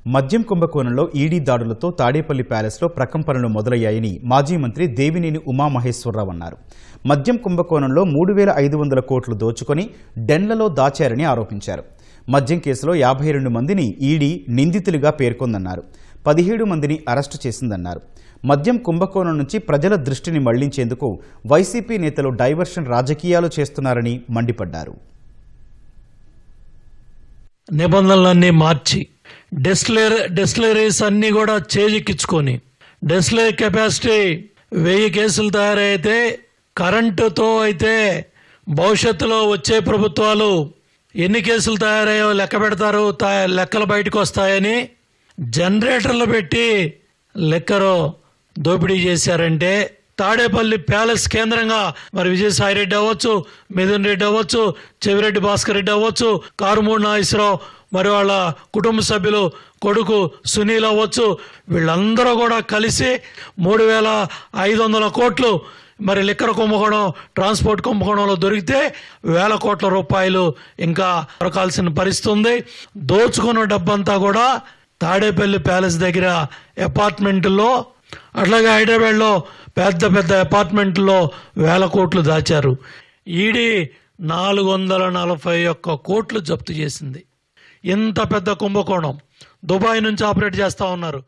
మద్యం కుంభకోణంలో ఈడీ దాడులతో తాడేపల్లి ప్యాలెస్లో ప్రకంపనలు మొదలయ్యాయని మాజీ మంత్రి దేవినేని ఉమామహేశ్వరరావు అన్నారు. మద్యం కుంభకోణంలో 3,500 కోట్లు దోచుకొని డెన్లలో దాచారని ఆరోపించారు. మద్యం కేసులో 52 మందిని ఈడీ నిందితులుగా పేర్కొందన్నారు. 17 మందిని అరెస్టు చేసిందన్నారు. మద్యం కుంభకోణం నుంచి ప్రజల దృష్టిని మళ్లించేందుకు వైసీపీ నేతలు డైవర్షన్ రాజకీయాలు చేస్తున్నారని మండిపడ్డారు. నిబంధనలన్నీ మార్చి డెస్టిలరీస్ అన్నీ కూడా చేజిక్కించుకొని డెస్టిలరీ కెపాసిటీ 1000 కేసులు తయారైతే కరెంటుతో అయితే భవిష్యత్తులో వచ్చే ప్రభుత్వాలు ఎన్ని కేసులు తయారయ్యో లెక్క పెడతారు, లెక్కలు బయటకు వస్తాయని జనరేటర్లు పెట్టి లెక్కరు దోపిడీ చేశారంటే తాడేపల్లి ప్యాలెస్ కేంద్రంగా మరి విజయసాయి రెడ్డి అవ్వచ్చు, మిథున్ రెడ్డి అవ్వచ్చు, చెవిరెడ్డి భాస్కర్ రెడ్డి అవ్వచ్చు, కారుమూడి నాగేశ్వరరావు మరి వాళ్ళ కుటుంబ సభ్యులు కొడుకు సునీల్ అవ్వచ్చు, వీళ్ళందరూ కూడా కలిసి 3,500 కోట్లు మరి లిక్కర్ కుంభకోణం, ట్రాన్స్పోర్ట్ కుంభకోణంలో దొరికితే 1,000 కోట్ల రూపాయలు ఇంకా దొరకాల్సిన పరిస్థితి ఉంది. దోచుకున్న డబ్బంతా కూడా తాడేపల్లి ప్యాలెస్ దగ్గర అపార్ట్మెంట్లో, అట్లాగే హైదరాబాద్లో పెద్ద పెద్ద అపార్ట్మెంట్లో 1,000 కోట్లు దాచారు. ఈడీ 441 కోట్లు జప్తు చేసింది. ఇంత పెద్ద కుంభకోణం దుబాయ్ నుంచి ఆపరేట్ చేస్తూ ఉన్నారు.